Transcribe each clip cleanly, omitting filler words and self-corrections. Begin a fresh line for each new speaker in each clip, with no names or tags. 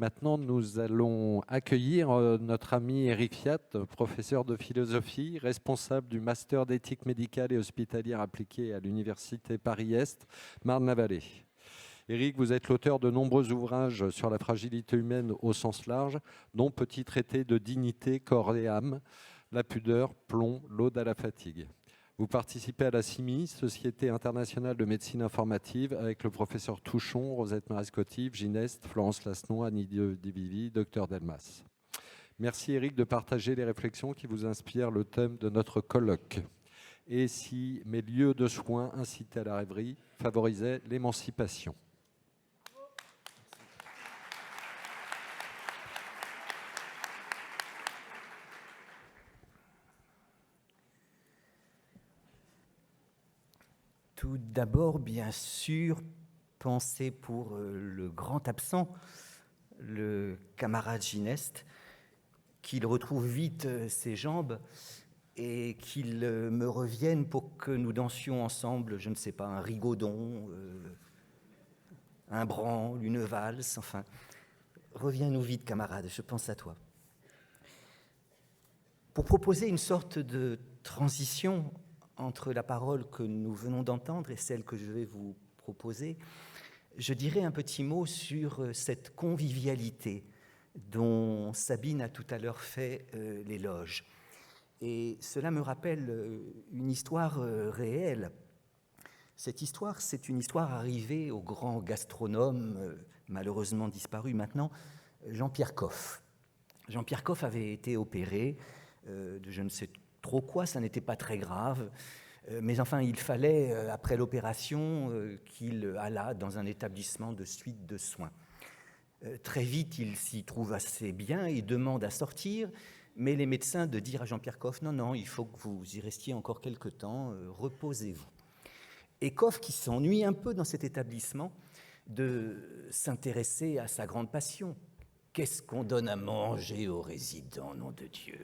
maintenant, nous allons accueillir notre ami Éric Fiat, professeur de philosophie, responsable du master d'éthique médicale et hospitalière appliquée à l'université Paris-Est, Marne-la-Vallée. Éric, vous êtes l'auteur de nombreux ouvrages sur la fragilité humaine au sens large, dont Petit traité de dignité, corps et âme, La pudeur, plomb, l'ode à la fatigue. Vous participez à la CIMI, Société internationale de médecine informative, avec le professeur Touchon, Rosette Marescotti, Gineste, Florence Lasnon, Annie Divivi, Dr Delmas. Merci Éric de partager les réflexions qui vous inspirent le thème de notre colloque. Et si mes lieux de soins incitaient à la rêverie, favorisaient l'émancipation.
Tout d'abord, bien sûr, pensez pour le grand absent, le camarade Gineste, qu'il retrouve vite ses jambes et qu'il me revienne pour que nous dansions ensemble, je ne sais pas, un rigodon, un branle, une valse, enfin. Reviens-nous vite, camarade, je pense à toi. Pour proposer une sorte de transition entre la parole que nous venons d'entendre et celle que je vais vous proposer, je dirai un petit mot sur cette convivialité dont Sabine a tout à l'heure fait l'éloge. Et cela me rappelle une histoire réelle. Cette histoire, c'est une histoire arrivée au grand gastronome, malheureusement disparu maintenant, Jean-Pierre Coff. Jean-Pierre Coff avait été opéré de je ne sais trop quoi, ça n'était pas très grave, mais enfin il fallait, après l'opération, qu'il allât dans un établissement de suite de soins. Très vite, il s'y trouve assez bien, il demande à sortir, mais les médecins de dire à Jean-Pierre Coff, non, il faut que vous y restiez encore quelque temps, reposez-vous. Et Coff, qui s'ennuie un peu dans cet établissement, de s'intéresser à sa grande passion. Qu'est-ce qu'on donne à manger aux résidents, nom de Dieu ?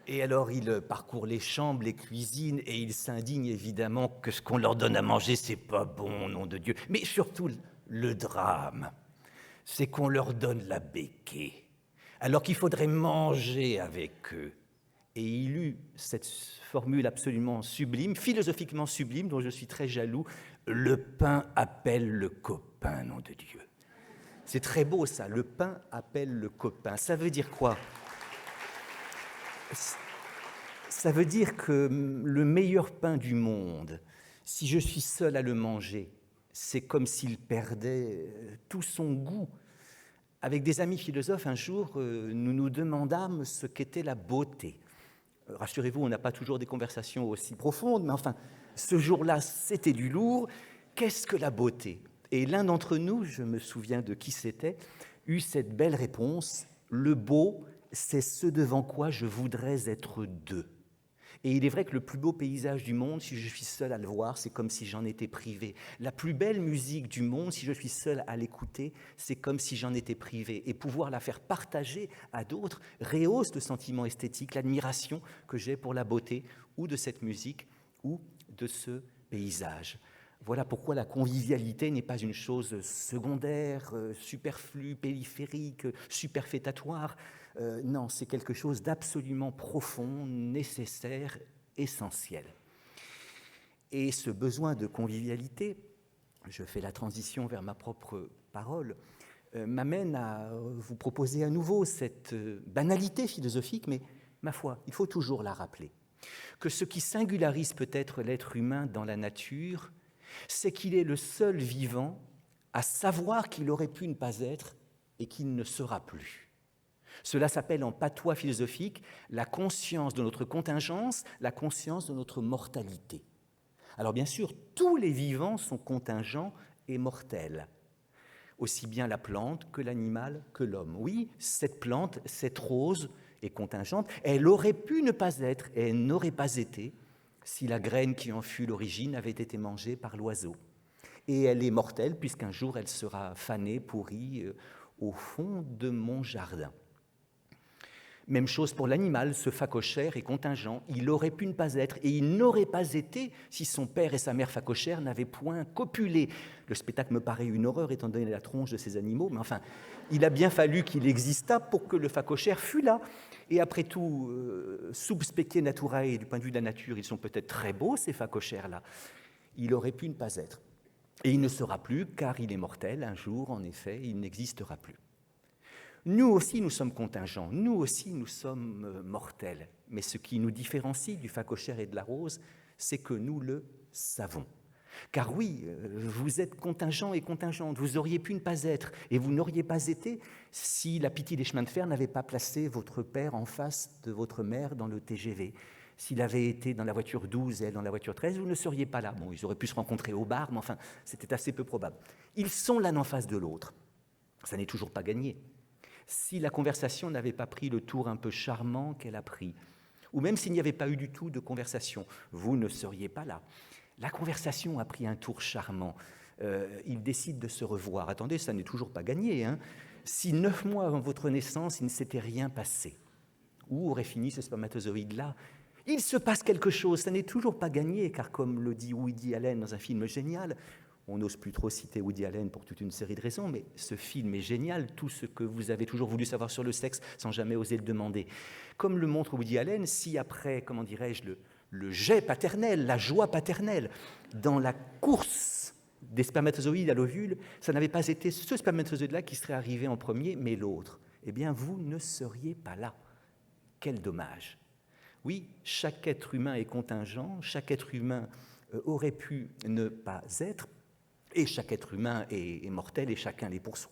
Et alors, il parcourt les chambres, les cuisines, et il s'indigne évidemment que ce qu'on leur donne à manger, c'est pas bon, nom de Dieu. Mais surtout, le drame, c'est qu'on leur donne la béquée, alors qu'il faudrait manger avec eux. Et il eut cette formule absolument sublime, philosophiquement sublime, dont je suis très jaloux, « Le pain appelle le copain, nom de Dieu ». C'est très beau ça, le pain appelle le copain. Ça veut dire quoi ? Ça veut dire que le meilleur pain du monde, si je suis seul à le manger, c'est comme s'il perdait tout son goût. Avec des amis philosophes, un jour, nous nous demandâmes ce qu'était la beauté. Rassurez-vous, on n'a pas toujours des conversations aussi profondes, mais enfin, ce jour-là, c'était du lourd. Qu'est-ce que la beauté ? Et l'un d'entre nous, je me souviens de qui c'était, eut cette belle réponse, « Le beau, c'est ce devant quoi je voudrais être deux ». Et il est vrai que le plus beau paysage du monde, si je suis seul à le voir, c'est comme si j'en étais privé. La plus belle musique du monde, si je suis seul à l'écouter, c'est comme si j'en étais privé. Et pouvoir la faire partager à d'autres rehausse le sentiment esthétique, l'admiration que j'ai pour la beauté ou de cette musique ou de ce paysage. Voilà pourquoi la convivialité n'est pas une chose secondaire, superflue, périphérique, superfétatoire. Non, c'est quelque chose d'absolument profond, nécessaire, essentiel. Et ce besoin de convivialité, je fais la transition vers ma propre parole, m'amène à vous proposer à nouveau cette banalité philosophique, mais ma foi, il faut toujours la rappeler, que ce qui singularise peut-être l'être humain dans la nature, c'est qu'il est le seul vivant à savoir qu'il aurait pu ne pas être et qu'il ne sera plus. Cela s'appelle en patois philosophique la conscience de notre contingence, la conscience de notre mortalité. Alors bien sûr, tous les vivants sont contingents et mortels, aussi bien la plante que l'animal que l'homme. Oui, cette plante, cette rose est contingente, elle aurait pu ne pas être et elle n'aurait pas été si la graine qui en fut l'origine avait été mangée par l'oiseau. Et elle est mortelle puisqu'un jour elle sera fanée, pourrie au fond de mon jardin. Même chose pour l'animal, ce phacochère est contingent, il aurait pu ne pas être, et il n'aurait pas été si son père et sa mère phacochère n'avaient point copulé. Le spectacle me paraît une horreur étant donné la tronche de ces animaux, mais enfin, il a bien fallu qu'il existât pour que le phacochère fût là. Et après tout, sub specie naturae, du point de vue de la nature, ils sont peut-être très beaux, ces phacochères-là. Il aurait pu ne pas être. Et il ne sera plus, car il est mortel, un jour, en effet, il n'existera plus. Nous aussi, nous sommes contingents, nous aussi, nous sommes mortels. Mais ce qui nous différencie du phacochère et de la rose, c'est que nous le savons. Car oui, vous êtes contingent et contingente, vous auriez pu ne pas être, et vous n'auriez pas été si la pitié des chemins de fer n'avait pas placé votre père en face de votre mère dans le TGV. S'il avait été dans la voiture 12 et elle dans la voiture 13, vous ne seriez pas là. Bon, ils auraient pu se rencontrer au bar, mais enfin, c'était assez peu probable. Ils sont l'un en face de l'autre. Ça n'est toujours pas gagné. Si la conversation n'avait pas pris le tour un peu charmant qu'elle a pris, ou même s'il n'y avait pas eu du tout de conversation, vous ne seriez pas là. La conversation a pris un tour charmant. Ils décident de se revoir. Attendez, ça n'est toujours pas gagné, hein. Si 9 mois avant votre naissance, il ne s'était rien passé, où aurait fini ce spermatozoïde-là? Il se passe quelque chose, ça n'est toujours pas gagné, car comme le dit Woody Allen dans un film génial, on n'ose plus trop citer Woody Allen pour toute une série de raisons, mais ce film est génial, tout ce que vous avez toujours voulu savoir sur le sexe sans jamais oser le demander. Comme le montre Woody Allen, si après, comment dirais-je, le jet paternel, la joie paternelle, dans la course des spermatozoïdes à l'ovule, ça n'avait pas été ce spermatozoïde-là qui serait arrivé en premier, mais l'autre, eh bien vous ne seriez pas là. Quel dommage! Oui, chaque être humain est contingent, chaque être humain aurait pu ne pas être, et chaque être humain est mortel et chacun l'est pour soi.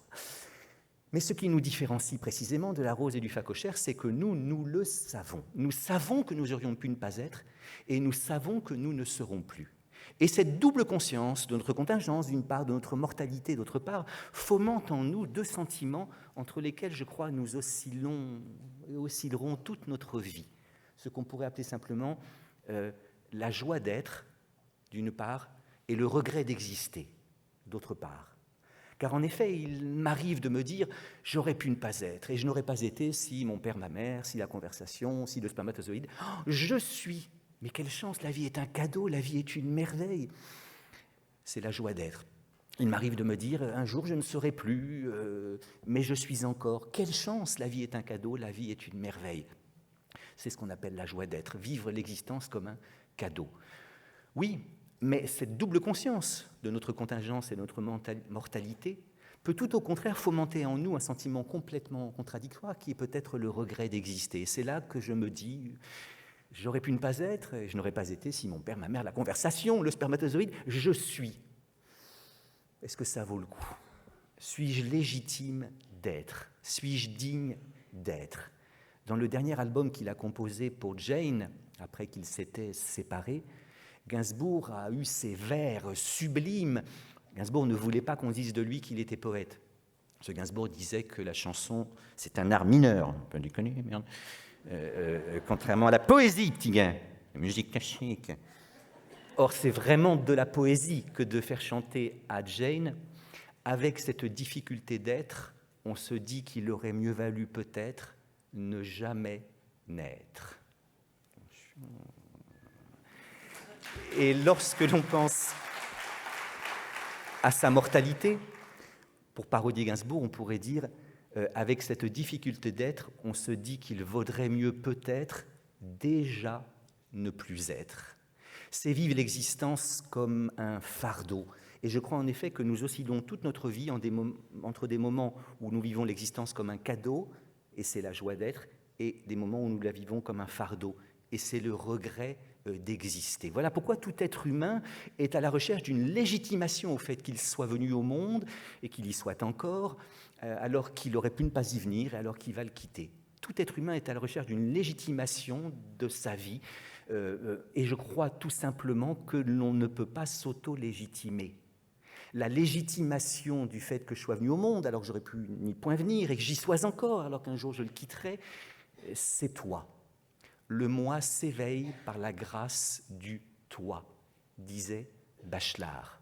Mais ce qui nous différencie précisément de la rose et du phacochère, c'est que nous le savons. Nous savons que nous aurions pu ne pas être et nous savons que nous ne serons plus. Et cette double conscience de notre contingence, d'une part, de notre mortalité, d'autre part, fomente en nous deux sentiments entre lesquels, je crois, nous oscillerons toute notre vie. Ce qu'on pourrait appeler simplement la joie d'être, d'une part, et le regret d'exister, d'autre part. Car en effet, il m'arrive de me dire « j'aurais pu ne pas être » et je n'aurais pas été si mon père, ma mère, si la conversation, si le spermatozoïde. Oh, je suis. Mais quelle chance, la vie est un cadeau, la vie est une merveille. C'est la joie d'être. Il m'arrive de me dire « un jour je ne serai plus, mais je suis encore ». Quelle chance, la vie est un cadeau, la vie est une merveille. C'est ce qu'on appelle la joie d'être, vivre l'existence comme un cadeau. Oui, mais cette double conscience de notre contingence et de notre mortalité peut tout au contraire fomenter en nous un sentiment complètement contradictoire qui est peut-être le regret d'exister. Et c'est là que je me dis, j'aurais pu ne pas être, et je n'aurais pas été si mon père, ma mère, la conversation, le spermatozoïde, je suis. Est-ce que ça vaut le coup? Suis-je légitime d'être? Suis-je digne d'être? Dans le dernier album qu'il a composé pour Jane, après qu'ils s'étaient séparés, Gainsbourg a eu ces vers sublimes. Gainsbourg ne voulait pas qu'on dise de lui qu'il était poète. Ce Gainsbourg disait que la chanson, c'est un art mineur. On peut déconner, merde. Contrairement à la poésie, petit gars, la musique classique. Or, c'est vraiment de la poésie que de faire chanter à Jane, avec cette difficulté d'être, on se dit qu'il aurait mieux valu peut-être ne jamais naître. Et lorsque l'on pense à sa mortalité, pour parodier Gainsbourg, on pourrait dire, avec cette difficulté d'être, on se dit qu'il vaudrait mieux peut-être déjà ne plus être. C'est vivre l'existence comme un fardeau. Et je crois en effet que nous oscillons toute notre vie entre des moments où nous vivons l'existence comme un cadeau, et c'est la joie d'être, et des moments où nous la vivons comme un fardeau, et c'est le regret d'exister. Voilà pourquoi tout être humain est à la recherche d'une légitimation au fait qu'il soit venu au monde et qu'il y soit encore, alors qu'il aurait pu ne pas y venir et alors qu'il va le quitter. Tout être humain est à la recherche d'une légitimation de sa vie, et je crois tout simplement que l'on ne peut pas s'auto-légitimer. La légitimation du fait que je sois venu au monde alors que j'aurais pu n'y point venir et que j'y sois encore alors qu'un jour je le quitterai, c'est toi. Le moi s'éveille par la grâce du toi, disait Bachelard.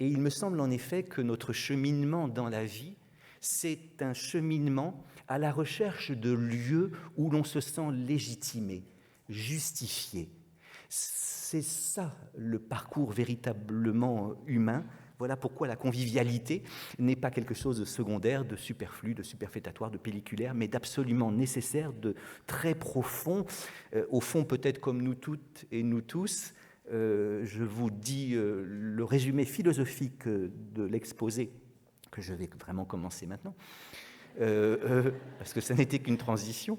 Et il me semble en effet que notre cheminement dans la vie, c'est un cheminement à la recherche de lieux où l'on se sent légitimé, justifié. C'est ça le parcours véritablement humain. Voilà pourquoi la convivialité n'est pas quelque chose de secondaire, de superflu, de superfétatoire, de pelliculaire, mais d'absolument nécessaire, de très profond. Au fond, peut-être comme nous toutes et nous tous, je vous dis le résumé philosophique de l'exposé que je vais vraiment commencer maintenant, parce que ça n'était qu'une transition.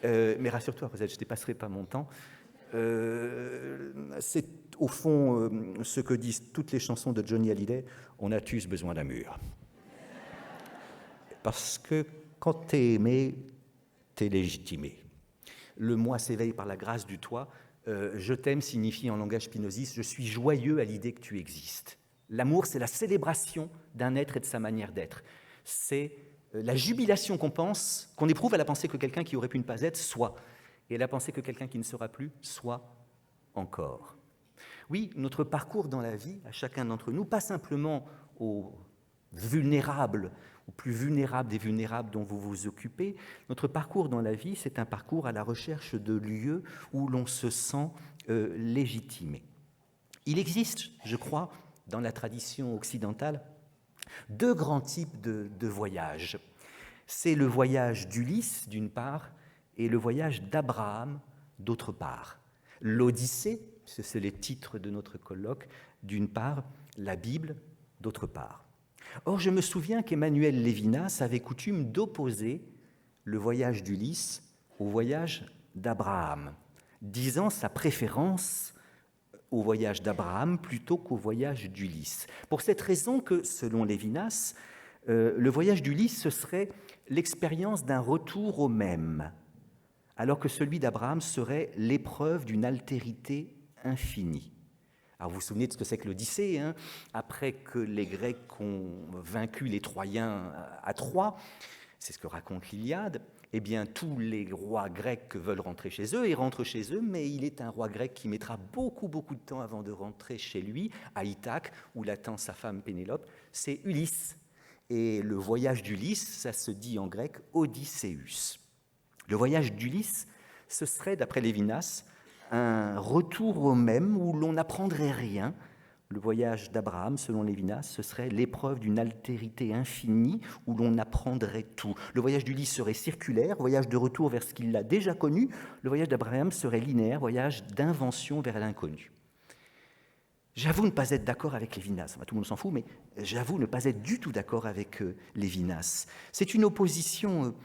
Mais rassure-toi, Rosette, je ne dépasserai pas mon temps. C'est au fond ce que disent toutes les chansons de Johnny Hallyday, on a tous besoin d'un mur. Parce que quand t'es aimé, t'es légitimé. Le moi s'éveille par la grâce du toi. Je t'aime signifie en langage spinoziste, je suis joyeux à l'idée que tu existes. L'amour, c'est la célébration d'un être et de sa manière d'être. C'est la jubilation qu'on éprouve à la pensée que quelqu'un qui aurait pu ne pas être soit, et à la pensée que quelqu'un qui ne sera plus soit encore. Oui, notre parcours dans la vie, à chacun d'entre nous, pas simplement aux vulnérables, aux plus vulnérables des vulnérables dont vous vous occupez, notre parcours dans la vie, c'est un parcours à la recherche de lieux où l'on se sent légitimé. Il existe, je crois, dans la tradition occidentale, deux grands types de voyages. C'est le voyage d'Ulysse, d'une part, et le voyage d'Abraham, d'autre part. L'Odyssée, c'est les titres de notre colloque, d'une part, la Bible, d'autre part. Or, je me souviens qu'Emmanuel Lévinas avait coutume d'opposer le voyage d'Ulysse au voyage d'Abraham, disant sa préférence au voyage d'Abraham plutôt qu'au voyage d'Ulysse. Pour cette raison que, selon Lévinas, le voyage d'Ulysse, ce serait l'expérience d'un retour au même, alors que celui d'Abraham serait l'épreuve d'une altérité infinie. Alors vous vous souvenez de ce que c'est que l'Odyssée, hein ? Après que les Grecs ont vaincu les Troyens à Troie, c'est ce que raconte l'Iliade, eh bien tous les rois grecs veulent rentrer chez eux et rentrent chez eux, mais il est un roi grec qui mettra beaucoup de temps avant de rentrer chez lui, à Ithaque, où l'attend sa femme Pénélope, c'est Ulysse. Et le voyage d'Ulysse, ça se dit en grec Odysseus. Le voyage d'Ulysse, ce serait, d'après Lévinas, un retour au même où l'on n'apprendrait rien. Le voyage d'Abraham, selon Lévinas, ce serait l'épreuve d'une altérité infinie où l'on apprendrait tout. Le voyage d'Ulysse serait circulaire, voyage de retour vers ce qu'il a déjà connu. Le voyage d'Abraham serait linéaire, voyage d'invention vers l'inconnu. J'avoue ne pas être d'accord avec Lévinas, enfin, tout le monde s'en fout, mais j'avoue ne pas être du tout d'accord avec Lévinas. C'est une opposition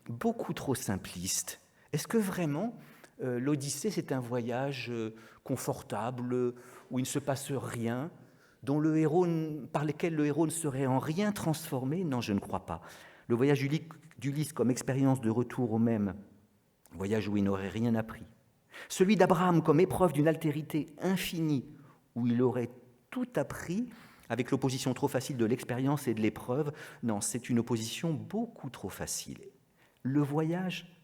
beaucoup trop simpliste. Est-ce que vraiment l'Odyssée, c'est un voyage confortable, où il ne se passe rien, par lequel le héros ne serait en rien transformé? Non, je ne crois pas. Le voyage d'Ulysse comme expérience de retour au même, voyage où il n'aurait rien appris. Celui d'Abraham comme épreuve d'une altérité infinie, où il aurait tout appris, avec l'opposition trop facile de l'expérience et de l'épreuve. Non, c'est une opposition beaucoup trop facile. Le voyage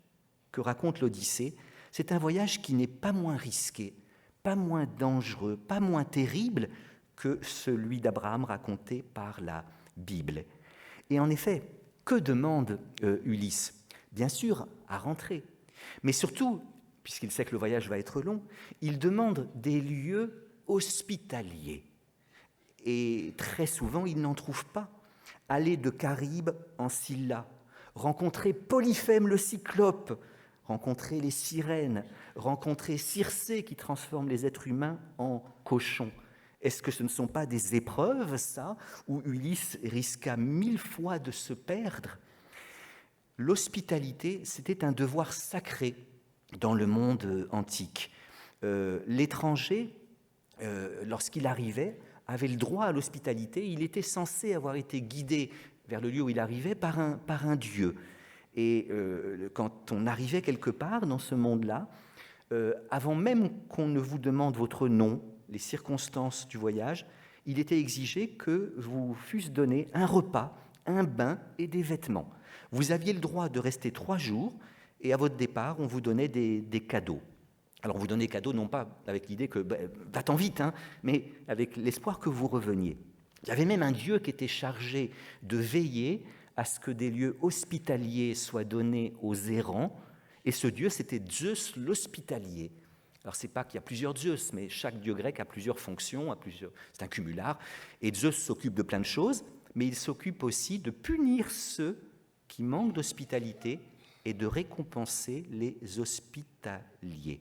que raconte l'Odyssée, c'est un voyage qui n'est pas moins risqué, pas moins dangereux, pas moins terrible que celui d'Abraham raconté par la Bible. Et en effet, que demande Ulysse? Bien sûr, à rentrer. Mais surtout, puisqu'il sait que le voyage va être long, il demande des lieux hospitaliers. Et très souvent, il n'en trouve pas. Aller de Caribe en Scylla, rencontrer Polyphème le Cyclope, rencontrer les sirènes, rencontrer Circé qui transforme les êtres humains en cochons. Est-ce que ce ne sont pas des épreuves, ça, où Ulysse risqua 1000 fois de se perdre? L'hospitalité, c'était un devoir sacré dans le monde antique. L'étranger, lorsqu'il arrivait, avait le droit à l'hospitalité. Il était censé avoir été guidé vers le lieu où il arrivait par un dieu. Et quand on arrivait quelque part dans ce monde-là, avant même qu'on ne vous demande votre nom, les circonstances du voyage, il était exigé que vous fussent donnés un repas, un bain et des vêtements. Vous aviez le droit de rester 3 jours, et à votre départ, on vous donnait des cadeaux. Alors on vous donnait des cadeaux, non pas avec l'idée que va-t'en vite, hein, mais avec l'espoir que vous reveniez. Il y avait même un dieu qui était chargé de veiller à ce que des lieux hospitaliers soient donnés aux errants. Et ce dieu, c'était Zeus l'hospitalier. Alors, ce n'est pas qu'il y a plusieurs Zeus, mais chaque dieu grec a plusieurs fonctions, c'est un cumular. Et Zeus s'occupe de plein de choses, mais il s'occupe aussi de punir ceux qui manquent d'hospitalité et de récompenser les hospitaliers.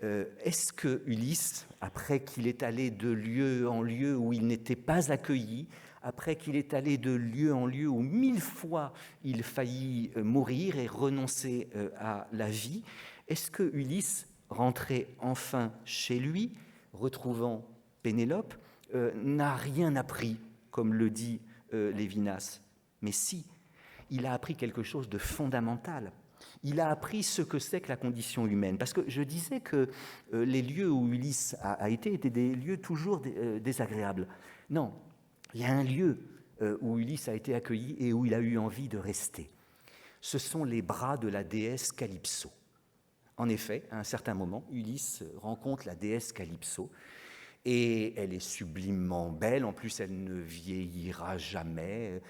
Est-ce que Ulysse, après qu'il est allé de lieu en lieu où il n'était pas accueilli, après qu'il est allé de lieu en lieu où 1000 fois il faillit mourir et renoncer à la vie, est-ce que Ulysse, rentré enfin chez lui, retrouvant Pénélope, n'a rien appris, comme le dit Lévinas? Mais si, il a appris quelque chose de fondamental. Il a appris ce que c'est que la condition humaine. Parce que je disais que les lieux où Ulysse a été étaient des lieux toujours désagréables. Non, il y a un lieu où Ulysse a été accueilli et où il a eu envie de rester. Ce sont les bras de la déesse Calypso. En effet, à un certain moment, Ulysse rencontre la déesse Calypso et elle est sublimement belle. En plus, elle ne vieillira jamais.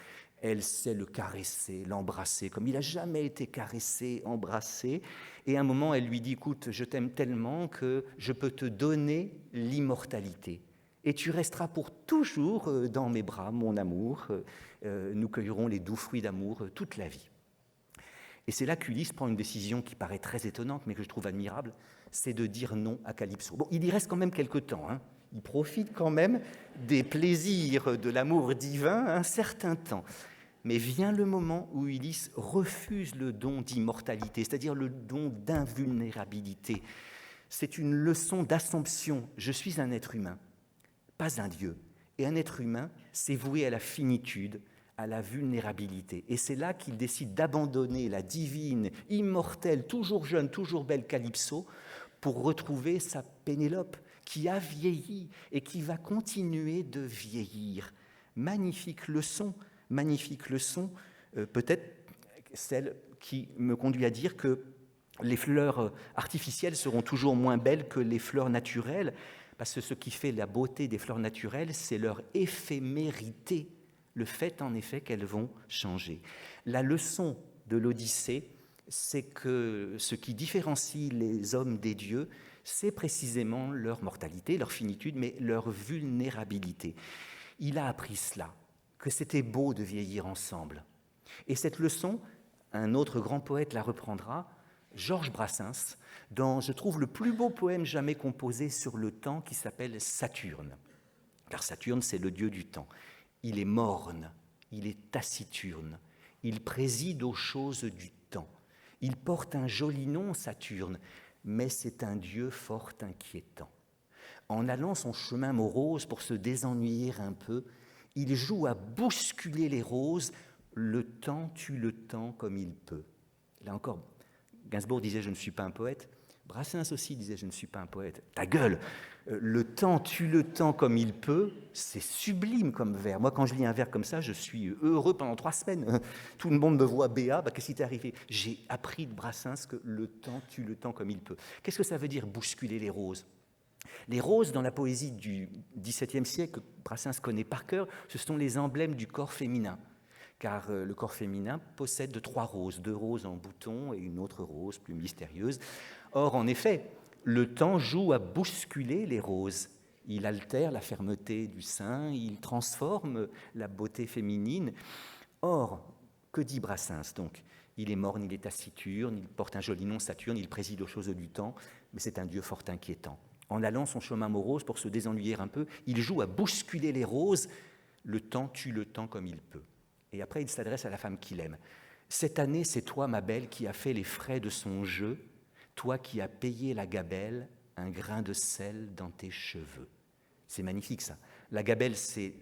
Elle sait le caresser, l'embrasser, comme il n'a jamais été caressé, embrassé. Et à un moment, elle lui dit, écoute, je t'aime tellement que je peux te donner l'immortalité. Et tu resteras pour toujours dans mes bras, mon amour. Nous cueillerons les doux fruits d'amour toute la vie. Et c'est là qu'Ulysse prend une décision qui paraît très étonnante, mais que je trouve admirable, c'est de dire non à Calypso. Bon, il y reste quand même quelque temps, hein. Il profite quand même des plaisirs de l'amour divin un certain temps. Mais vient le moment où Ulysse refuse le don d'immortalité, c'est-à-dire le don d'invulnérabilité. C'est une leçon d'assomption. Je suis un être humain, pas un dieu. Et un être humain, c'est voué à la finitude, à la vulnérabilité. Et c'est là qu'il décide d'abandonner la divine, immortelle, toujours jeune, toujours belle Calypso pour retrouver sa Pénélope, qui a vieilli et qui va continuer de vieillir. Magnifique leçon, peut-être celle qui me conduit à dire que les fleurs artificielles seront toujours moins belles que les fleurs naturelles, parce que ce qui fait la beauté des fleurs naturelles, c'est leur éphémérité, le fait en effet qu'elles vont changer. La leçon de l'Odyssée, c'est que ce qui différencie les hommes des dieux, c'est précisément leur mortalité, leur finitude, mais leur vulnérabilité. Il a appris cela, que c'était beau de vieillir ensemble. Et cette leçon, un autre grand poète la reprendra, Georges Brassens, dans, je trouve, le plus beau poème jamais composé sur le temps qui s'appelle Saturne. Car Saturne, c'est le dieu du temps. Il est morne, il est taciturne, il préside aux choses du temps. Il porte un joli nom, Saturne, mais c'est un dieu fort inquiétant. En allant son chemin morose pour se désennuyer un peu, il joue à bousculer les roses, le temps tue le temps comme il peut. Là encore, Gainsbourg disait « je ne suis pas un poète », Brassens aussi disait « je ne suis pas un poète ». Ta gueule, le temps tue le temps comme il peut, c'est sublime comme vers. Moi, quand je lis un vers comme ça, je suis heureux pendant 3 semaines. Tout le monde me voit béat, qu'est-ce qui t'est arrivé? J'ai appris de Brassens que le temps tue le temps comme il peut. Qu'est-ce que ça veut dire bousculer les roses? Les roses, dans la poésie du XVIIe siècle, que Brassens connaît par cœur, ce sont les emblèmes du corps féminin. Car le corps féminin possède 3 roses, 2 roses en bouton et une autre rose plus mystérieuse. Or, en effet, le temps joue à bousculer les roses. Il altère la fermeté du sein, il transforme la beauté féminine. Or, que dit Brassens donc? Il est morne, il est taciturne, il porte un joli nom, Saturne, il préside aux choses du temps, mais c'est un dieu fort inquiétant. En allant son chemin morose pour se désennuyer un peu, il joue à bousculer les roses. Le temps tue le temps comme il peut. Et après, il s'adresse à la femme qu'il aime. Cette année, c'est toi, ma belle, qui as fait les frais de son jeu, toi qui as payé la gabelle, un grain de sel dans tes cheveux. C'est magnifique, ça. La gabelle, c'est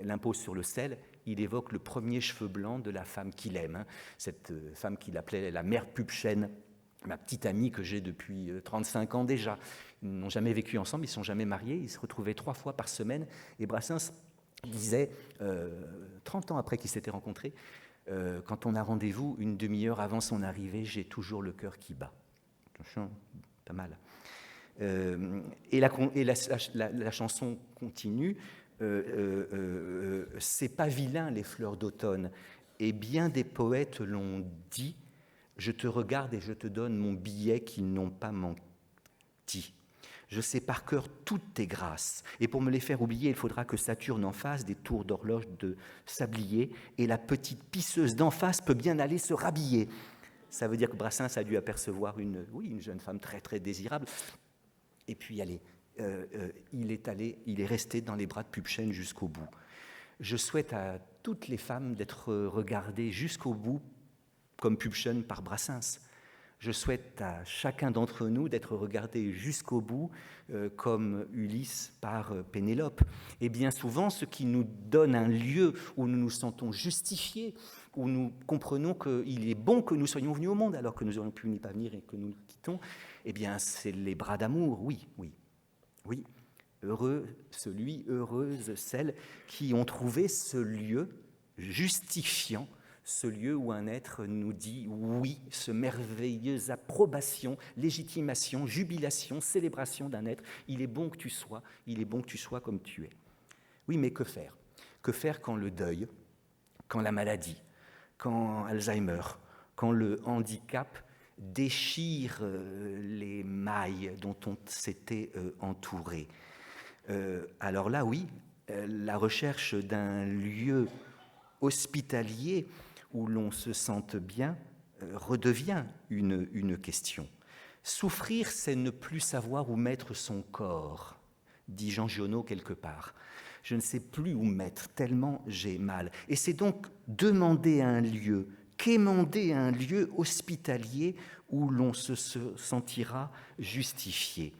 l'impôt sur le sel. Il évoque le premier cheveu blanc de la femme qu'il aime, cette femme qu'il appelait la mère Pupchen, ma petite amie que j'ai depuis 35 ans déjà. Ils n'ont jamais vécu ensemble, ils ne sont jamais mariés, ils se retrouvaient 3 fois par semaine. Et Brassens disait, 30 ans après qu'ils s'étaient rencontrés, quand on a rendez-vous, une demi-heure avant son arrivée, j'ai toujours le cœur qui bat. Pas mal. Et la chanson continue. c'est pas vilain les fleurs d'automne. Et bien des poètes l'ont dit, je te regarde et je te donne mon billet qu'ils n'ont pas menti. Je sais par cœur toutes tes grâces, et pour me les faire oublier, il faudra que Saturne en fasse des tours d'horloge de sablier, et la petite pisseuse d'en face peut bien aller se rhabiller. Ça veut dire que Brassens a dû apercevoir une jeune femme très très désirable, et puis allez, il est resté dans les bras de Pupchen jusqu'au bout. Je souhaite à toutes les femmes d'être regardées jusqu'au bout comme Pupchen par Brassens. Je souhaite à chacun d'entre nous d'être regardé jusqu'au bout comme Ulysse par Pénélope. Et bien souvent, ce qui nous donne un lieu où nous nous sentons justifiés, où nous comprenons qu'il est bon que nous soyons venus au monde alors que nous aurions pu n'y pas venir et que nous quittons, eh bien c'est les bras d'amour, oui. Heureux celui, heureuse celle qui ont trouvé ce lieu justifiant, ce lieu où un être nous dit oui, ce merveilleuse approbation, légitimation, jubilation, célébration d'un être. Il est bon que tu sois comme tu es. Oui, mais que faire? Que faire quand le deuil, quand la maladie, quand Alzheimer, quand le handicap déchire les mailles dont on s'était entouré? Alors là, oui, la recherche d'un lieu hospitalier où l'on se sente bien redevient une question. Souffrir, c'est ne plus savoir où mettre son corps, dit Jean Giono quelque part. Je ne sais plus où mettre, tellement j'ai mal. Et c'est donc demander un lieu, quémander un lieu hospitalier où l'on se sentira justifié.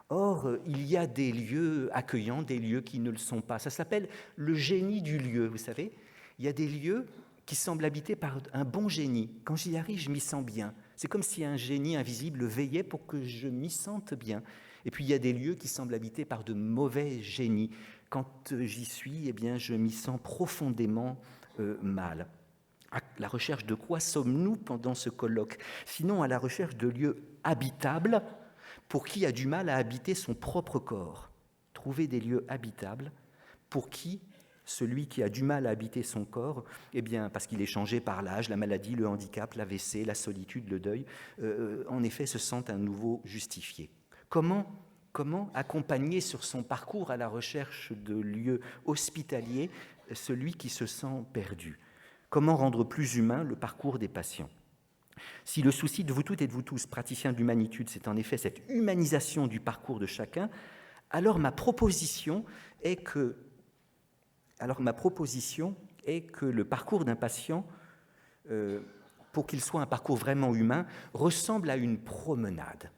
Or, il y a des lieux accueillants, des lieux qui ne le sont pas. Ça s'appelle le génie du lieu, vous savez. Il y a des lieux qui semblent habités par un bon génie. Quand j'y arrive, je m'y sens bien. C'est comme si un génie invisible veillait pour que je m'y sente bien. Et puis, il y a des lieux qui semblent habités par de mauvais génies. Quand j'y suis, eh bien, je m'y sens profondément mal. À la recherche de quoi sommes-nous pendant ce colloque? Sinon, à la recherche de lieux habitables pour qui a du mal à habiter son propre corps. Trouver des lieux habitables pour qui celui qui a du mal à habiter son corps, eh bien, parce qu'il est changé par l'âge, la maladie, le handicap, l'AVC, la solitude, le deuil, en effet, se sent à nouveau justifié. Comment accompagner sur son parcours à la recherche de lieux hospitaliers celui qui se sent perdu? Comment rendre plus humain le parcours des patients? Si le souci de vous toutes et de vous tous, praticiens d'humanitude, c'est en effet cette humanisation du parcours de chacun, alors ma proposition est que le parcours d'un patient, pour qu'il soit un parcours vraiment humain, ressemble à une promenade.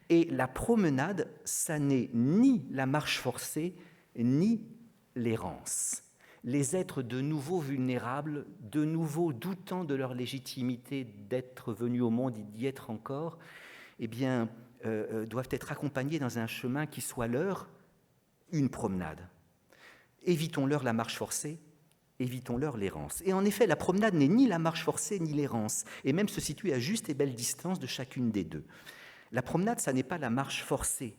Et la promenade, ça n'est ni la marche forcée, ni l'errance. Les êtres de nouveau vulnérables, de nouveau doutant de leur légitimité d'être venus au monde et d'y être encore, eh bien, doivent être accompagnés dans un chemin qui soit leur une promenade. Évitons-leur la marche forcée, évitons-leur l'errance. Et en effet, la promenade n'est ni la marche forcée ni l'errance, et même se situe à juste et belle distance de chacune des deux. La promenade, ça n'est pas la marche forcée,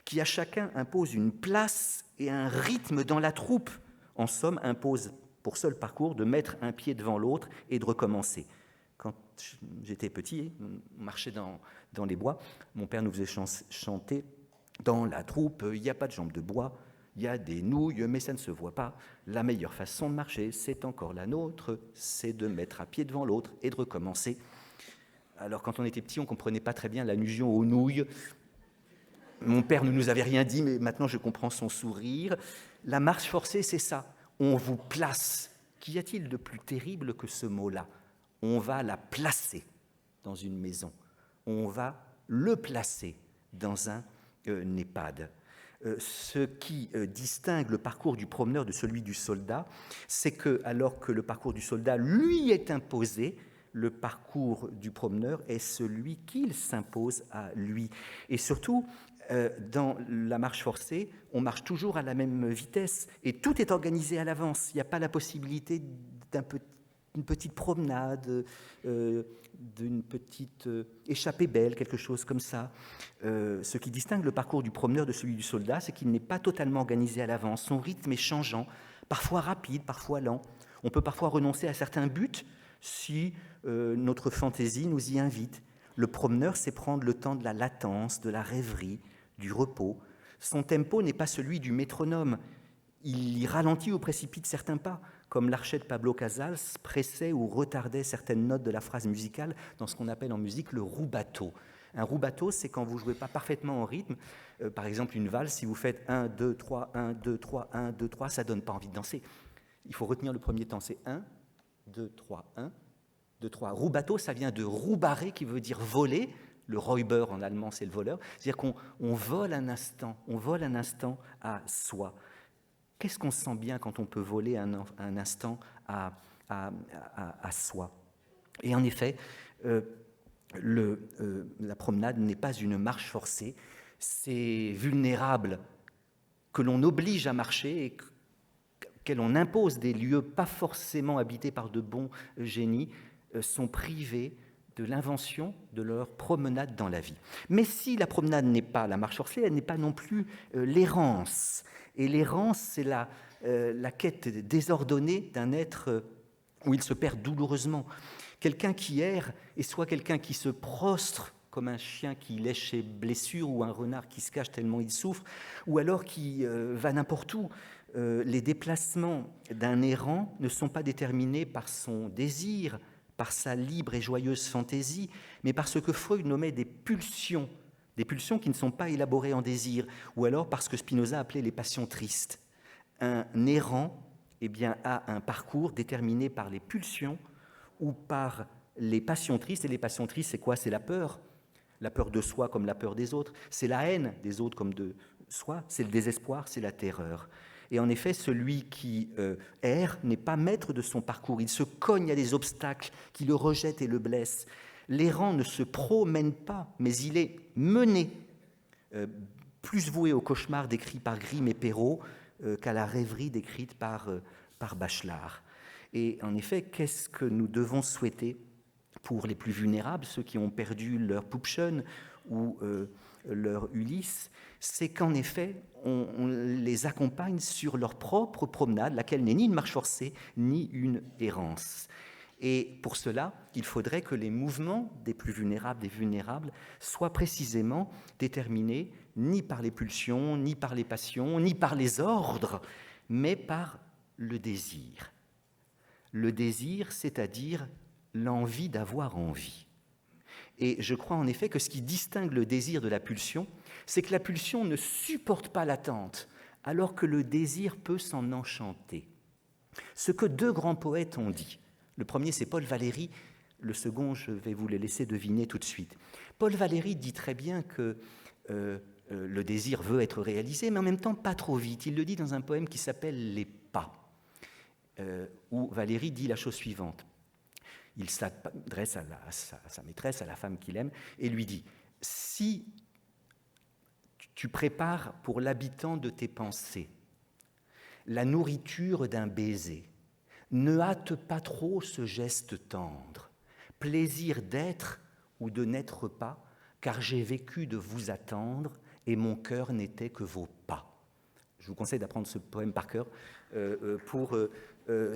qui à chacun impose une place et un rythme dans la troupe. En somme, impose pour seul parcours de mettre un pied devant l'autre et de recommencer. Quand j'étais petit, on marchait dans les bois, mon père nous faisait chanter dans la troupe, il n'y a pas de jambes de bois, il y a des nouilles, mais ça ne se voit pas. La meilleure façon de marcher, c'est encore la nôtre, c'est de mettre un pied devant l'autre et de recommencer. Alors, quand on était petit, on ne comprenait pas très bien l'allusion aux nouilles. Mon père ne nous avait rien dit, mais maintenant je comprends son sourire. La marche forcée, c'est ça. On vous place. Qu'y a-t-il de plus terrible que ce mot-là? On va la placer dans une maison. On va le placer dans un EHPAD. Ce qui distingue le parcours du promeneur de celui du soldat, c'est que, alors que le parcours du soldat lui est imposé, le parcours du promeneur est celui qu'il s'impose à lui. Et surtout, dans la marche forcée, on marche toujours à la même vitesse et tout est organisé à l'avance. Il n'y a pas la possibilité d'une petite promenade, d'une petite échappée belle, quelque chose comme ça. Ce qui distingue le parcours du promeneur de celui du soldat, c'est qu'il n'est pas totalement organisé à l'avance. Son rythme est changeant, parfois rapide, parfois lent. On peut parfois renoncer à certains buts si notre fantaisie nous y invite. Le promeneur sait prendre le temps de la latence, de la rêverie, du repos. Son tempo n'est pas celui du métronome. Il y ralentit ou précipite certains pas, comme l'archet de Pablo Casals pressait ou retardait certaines notes de la phrase musicale dans ce qu'on appelle en musique le rubato. Un rubato, c'est quand vous ne jouez pas parfaitement en rythme. Par exemple, une valse, si vous faites 1, 2, 3, 1, 2, 3, 1, 2, 3, ça ne donne pas envie de danser. Il faut retenir le premier temps, c'est 1, 2, 3, 1, 2, 3. Rubato, ça vient de rubare, qui veut dire voler. Le Räuber en allemand, c'est le voleur. C'est-à-dire qu'on vole un instant à soi. Qu'est-ce qu'on sent bien quand on peut voler un instant à soi? Et en effet, la promenade n'est pas une marche forcée. Ces vulnérables que l'on oblige à marcher et auxquels on impose des lieux pas forcément habités par de bons génies sont privés de l'invention de leur promenade dans la vie. Mais si la promenade n'est pas la marche forcée, elle n'est pas non plus l'errance. Et l'errance, c'est la quête désordonnée d'un être où il se perd douloureusement. Quelqu'un qui erre est soit quelqu'un qui se prostre comme un chien qui lèche ses blessures ou un renard qui se cache tellement il souffre, ou alors qui va n'importe où. Les déplacements d'un errant ne sont pas déterminés par son désir, par sa libre et joyeuse fantaisie, mais par ce que Freud nommait des pulsions qui ne sont pas élaborées en désir, ou alors par ce que Spinoza appelait les passions tristes. Un errant a un parcours déterminé par les pulsions ou par les passions tristes. Et les passions tristes, c'est quoi? C'est la peur de soi comme la peur des autres, c'est la haine des autres comme de soi, c'est le désespoir, c'est la terreur. Et en effet, celui qui erre n'est pas maître de son parcours, il se cogne à des obstacles qui le rejettent et le blessent. L'errant ne se promène pas, mais il est mené, plus voué au cauchemar décrit par Grimm et Perrault qu'à la rêverie décrite par Bachelard. Et en effet, qu'est-ce que nous devons souhaiter pour les plus vulnérables, ceux qui ont perdu leur Pupchen ou leur Ulysse? C'est qu'en effet, on les accompagne sur leur propre promenade, laquelle n'est ni une marche forcée, ni une errance. Et pour cela, il faudrait que les mouvements des plus vulnérables, des vulnérables, soient précisément déterminés ni par les pulsions, ni par les passions, ni par les ordres, mais par le désir. Le désir, c'est-à-dire l'envie d'avoir envie. Et je crois en effet que ce qui distingue le désir de la pulsion, c'est que la pulsion ne supporte pas l'attente, alors que le désir peut s'en enchanter. Ce que deux grands poètes ont dit, le premier c'est Paul Valéry, le second je vais vous le laisser deviner tout de suite. Paul Valéry dit très bien que le désir veut être réalisé, mais en même temps pas trop vite. Il le dit dans un poème qui s'appelle « Les pas », où Valéry dit la chose suivante. Il s'adresse à sa maîtresse, à la femme qu'il aime, et lui dit « Si tu prépares pour l'habitant de tes pensées la nourriture d'un baiser, ne hâte pas trop ce geste tendre, plaisir d'être ou de n'être pas, car j'ai vécu de vous attendre et mon cœur n'était que vos pas. » Je vous conseille d'apprendre ce poème par cœur pour...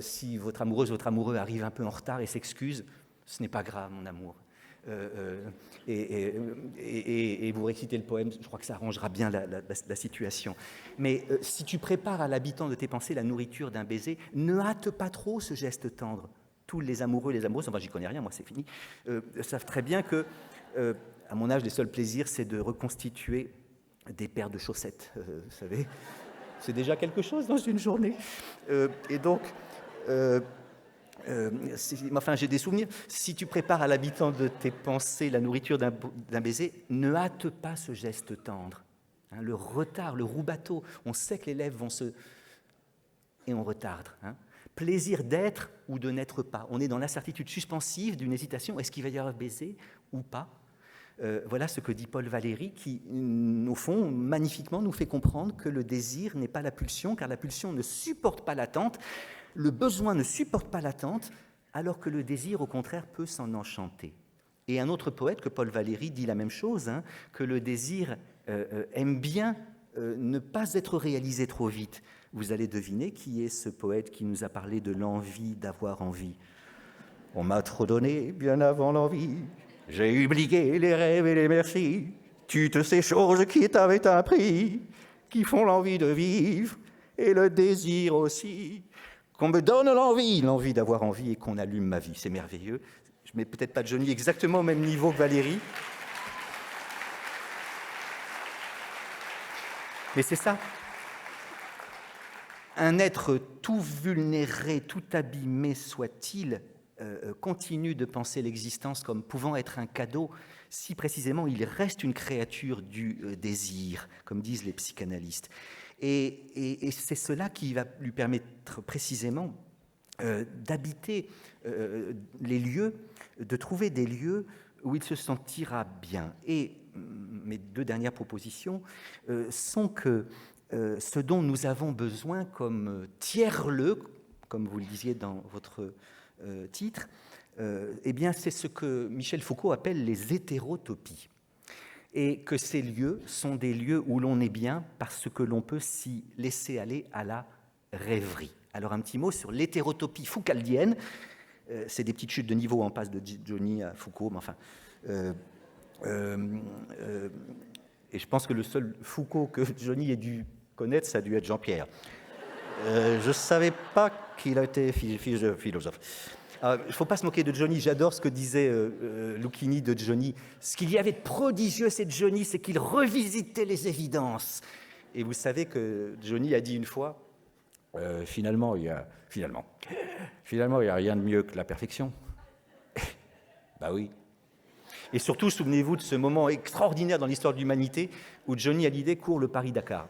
si votre amoureuse, votre amoureux arrive un peu en retard et s'excuse, ce n'est pas grave, mon amour. Et vous récitez le poème, je crois que ça arrangera bien la situation. Mais si tu prépares à l'habitant de tes pensées la nourriture d'un baiser, ne hâte pas trop ce geste tendre. Tous les amoureux, les amoureuses, enfin j'y connais rien, moi c'est fini, savent très bien que, à mon âge, les seuls plaisirs, c'est de reconstituer des paires de chaussettes, vous savez. C'est déjà quelque chose dans une journée. Et donc, enfin, j'ai des souvenirs. Si tu prépares à l'habitant de tes pensées la nourriture d'un baiser, ne hâte pas ce geste tendre. Hein, le retard, le rubato, on sait que les lèvres vont se... Et on retarde. Hein. Plaisir d'être ou de n'être pas. On est dans l'incertitude suspensive d'une hésitation. Est-ce qu'il va y avoir baiser ou pas? Voilà ce que dit Paul Valéry qui, au fond, magnifiquement nous fait comprendre que le désir n'est pas la pulsion, car la pulsion ne supporte pas l'attente, le besoin ne supporte pas l'attente, alors que le désir, au contraire, peut s'en enchanter. Et un autre poète, que Paul Valéry, dit la même chose, hein, que le désir aime bien ne pas être réalisé trop vite. Vous allez deviner qui est ce poète qui nous a parlé de l'envie d'avoir envie. On m'a trop donné bien avant l'envie, j'ai oublié les rêves et les merci, toutes ces choses qui t'avaient appris, qui font l'envie de vivre et le désir aussi. Qu'on me donne l'envie d'avoir envie et qu'on allume ma vie, c'est merveilleux. Je ne mets peut-être pas Johnny exactement au même niveau que Valéry, mais c'est ça. Un être tout vulnéré, tout abîmé soit-il, continue de penser l'existence comme pouvant être un cadeau, si précisément il reste une créature du désir, comme disent les psychanalystes. Et c'est cela qui va lui permettre précisément d'habiter les lieux, de trouver des lieux où il se sentira bien. Et mes deux dernières propositions sont que ce dont nous avons besoin comme tiers-lieu, comme vous le disiez dans votre titre, eh bien c'est ce que Michel Foucault appelle les hétérotopies. Et que ces lieux sont des lieux où l'on est bien parce que l'on peut s'y laisser aller à la rêverie. Alors un petit mot sur l'hétérotopie foucaldienne. C'est des petites chutes de niveau, on passe de Johnny à Foucault, mais enfin... et je pense que le seul Foucault que Johnny ait dû connaître, ça a dû être Jean-Pierre. Je ne savais pas qu'il a été philosophe. Il ne faut pas se moquer de Johnny, j'adore ce que disait Lucchini de Johnny. Ce qu'il y avait de prodigieux, c'est Johnny, c'est qu'il revisitait les évidences. Et vous savez que Johnny a dit une fois, finalement, il y a rien de mieux que la perfection. Bah oui. Et surtout, souvenez-vous de ce moment extraordinaire dans l'histoire de l'humanité où Johnny Hallyday court le Paris-Dakar.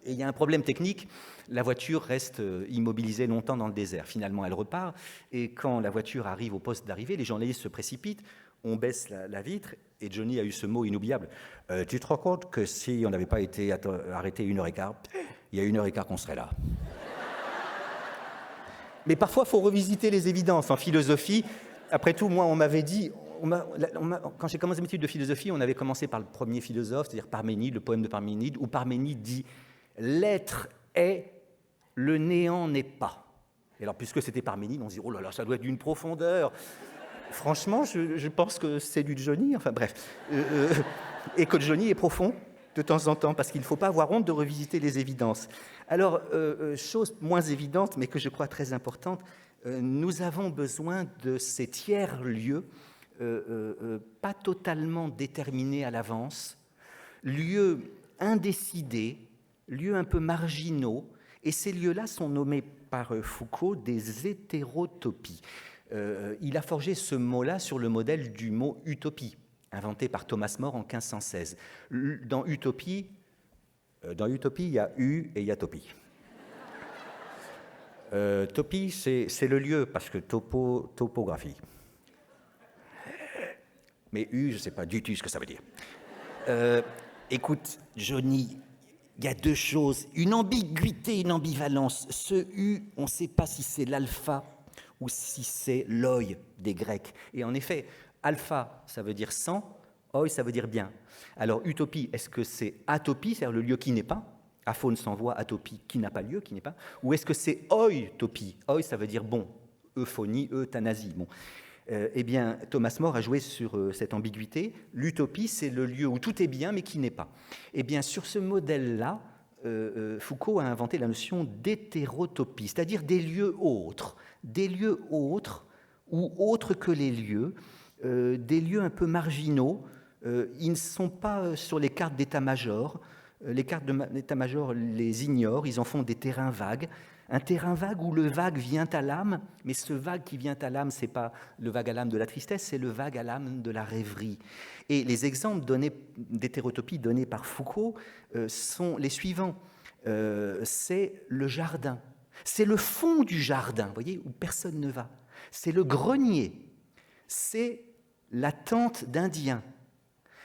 Et il y a un problème technique, la voiture reste immobilisée longtemps dans le désert. Finalement, elle repart, et quand la voiture arrive au poste d'arrivée, les journalistes se précipitent, on baisse la vitre, et Johnny a eu ce mot inoubliable. Tu te rends compte que si on n'avait pas été arrêté 1h15, il y a 1h15 qu'on serait là. Mais parfois, il faut revisiter les évidences. En philosophie, après tout, moi, on m'avait dit... quand j'ai commencé mes études de philosophie, on avait commencé par le premier philosophe, c'est-à-dire Parménide, le poème de Parménide, où Parménide dit « L'être est, le néant n'est pas ». Et alors, puisque c'était Parménide, on se dit « Oh là là, ça doit être d'une profondeur ». Franchement, je pense que c'est du Johnny, enfin bref. Et que Johnny est profond de temps en temps, parce qu'il ne faut pas avoir honte de revisiter les évidences. Alors, chose moins évidente, mais que je crois très importante, nous avons besoin de ces tiers-lieux, pas totalement déterminés à l'avance, lieux indécidés, lieux un peu marginaux, et ces lieux-là sont nommés par Foucault des hétérotopies. Il a forgé ce mot-là sur le modèle du mot utopie, inventé par Thomas More en 1516. Dans utopie, il y a U et il y a topie. Topie, c'est le lieu, parce que topographie. Mais U, je ne sais pas du tout ce que ça veut dire. Écoute, Johnny, il y a deux choses, une ambiguïté, une ambivalence. Ce U, on ne sait pas si c'est l'alpha ou si c'est l'oi des Grecs. Et en effet, alpha, ça veut dire sans, oi, ça veut dire bien. Alors, utopie, est-ce que c'est atopie, c'est-à-dire le lieu qui n'est pas? Aphone sans voix, atopie, qui n'a pas lieu, qui n'est pas. Ou est-ce que c'est oitopie? Oi, ça veut dire bon, euphonie, euthanasie. Bon. Eh bien, Thomas More a joué sur cette ambiguïté. L'utopie, c'est le lieu où tout est bien, mais qui n'est pas. Eh bien, sur ce modèle-là, Foucault a inventé la notion d'hétérotopie, c'est-à-dire des lieux autres ou autres que les lieux, des lieux un peu marginaux. Ils ne sont pas sur les cartes d'état-major. Les cartes d'état-major les ignorent, ils en font des terrains vagues. Un terrain vague où le vague vient à l'âme, mais ce vague qui vient à l'âme, ce n'est pas le vague à l'âme de la tristesse, c'est le vague à l'âme de la rêverie. Et les exemples d'hétérotopie donnés par Foucault sont les suivants. C'est le jardin, c'est le fond du jardin, vous voyez, où personne ne va. C'est le grenier, c'est la tente d'Indien,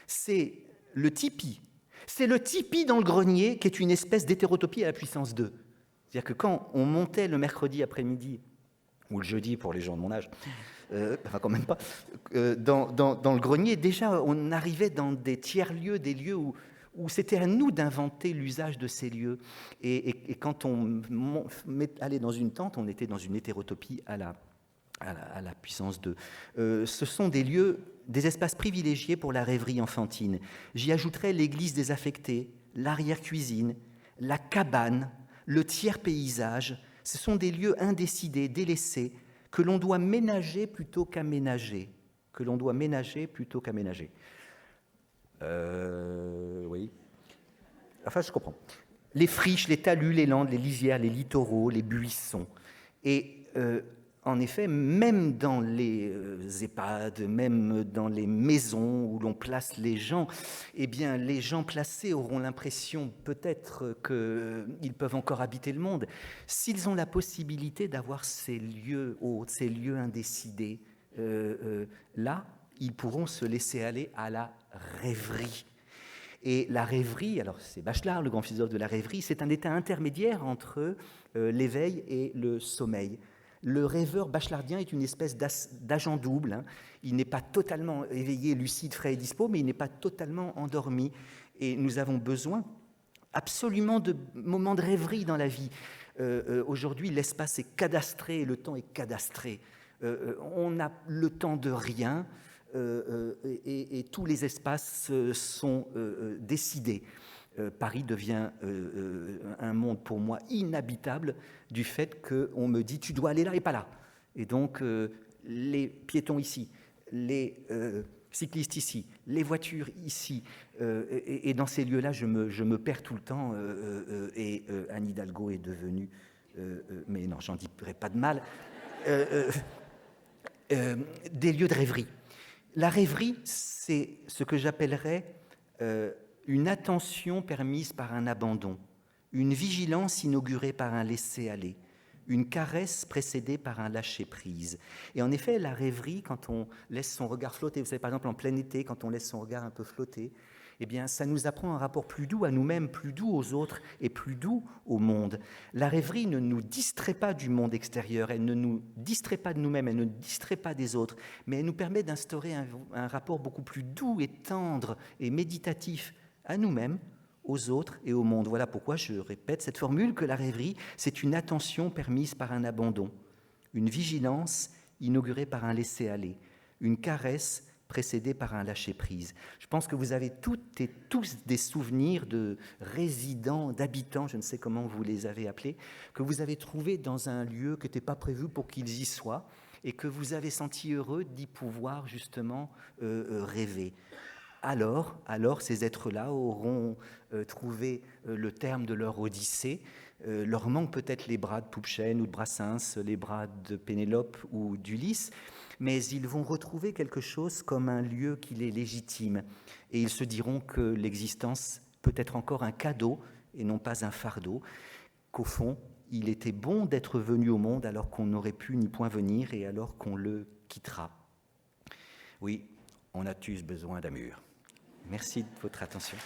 c'est le tipi. C'est le tipi dans le grenier qui est une espèce d'hétérotopie à la puissance 2. C'est-à-dire que quand on montait le mercredi après-midi ou le jeudi pour les gens de mon âge, enfin quand même pas, dans le grenier, déjà on arrivait dans des tiers-lieux, des lieux où c'était à nous d'inventer l'usage de ces lieux. Et quand on allait dans une tente, on était dans une hétérotopie à la puissance 2. Ce sont des lieux, des espaces privilégiés pour la rêverie enfantine. J'y ajouterais l'église désaffectée, l'arrière-cuisine, la cabane, le tiers paysage. Ce sont des lieux indécidés, délaissés, que l'on doit ménager plutôt qu'aménager. Oui. Enfin, je comprends. Les friches, les talus, les landes, les lisières, les littoraux, les buissons. Et en effet, même dans les EHPAD, même dans les maisons où l'on place les gens, eh bien, les gens placés auront l'impression peut-être qu'ils peuvent encore habiter le monde. S'ils ont la possibilité d'avoir ces lieux hauts, ces lieux indécidés, là, ils pourront se laisser aller à la rêverie. Et la rêverie, alors c'est Bachelard, le grand philosophe de la rêverie, c'est un état intermédiaire entre l'éveil et le sommeil. Le rêveur bachelardien est une espèce d'agent double. Hein. Il n'est pas totalement éveillé, lucide, frais et dispo, mais il n'est pas totalement endormi. Et nous avons besoin absolument de moments de rêverie dans la vie. Aujourd'hui, l'espace est cadastré, le temps est cadastré. On a le temps de rien. Et tous les espaces sont décidés. Paris devient un monde pour moi inhabitable du fait qu'on me dit tu dois aller là et pas là. Et donc les piétons ici, les cyclistes ici, les voitures ici. Et dans ces lieux-là, je me perds tout le temps. Et Anne Hidalgo est devenue, mais non, j'en dirai pas de mal, des lieux de rêverie. La rêverie, c'est ce que j'appellerais une attention permise par un abandon, une vigilance inaugurée par un laisser-aller, une caresse précédée par un lâcher-prise. Et en effet, la rêverie, quand on laisse son regard flotter, vous savez, par exemple, en plein été, quand on laisse son regard un peu flotter, eh bien, ça nous apprend un rapport plus doux à nous-mêmes, plus doux aux autres et plus doux au monde. La rêverie ne nous distrait pas du monde extérieur, elle ne nous distrait pas de nous-mêmes, elle ne distrait pas des autres, mais elle nous permet d'instaurer un rapport beaucoup plus doux et tendre et méditatif à nous-mêmes, aux autres et au monde. Voilà pourquoi je répète cette formule que la rêverie, c'est une attention permise par un abandon, une vigilance inaugurée par un laisser-aller, une caresse précédé par un lâcher-prise. Je pense que vous avez toutes et tous des souvenirs de résidents, d'habitants, je ne sais comment vous les avez appelés, que vous avez trouvés dans un lieu qui n'était pas prévu pour qu'ils y soient et que vous avez senti heureux d'y pouvoir justement rêver. Alors, ces êtres-là auront trouvé le terme de leur odyssée. Leur manquent peut-être les bras de Poupchène ou de Brassens, les bras de Pénélope ou d'Ulysse, mais ils vont retrouver quelque chose comme un lieu qui les légitime. Et ils se diront que l'existence peut être encore un cadeau et non pas un fardeau, qu'au fond, il était bon d'être venu au monde alors qu'on n'aurait pu ni point venir et alors qu'on le quittera. Oui, on a tous besoin d'un mur. Merci de votre attention.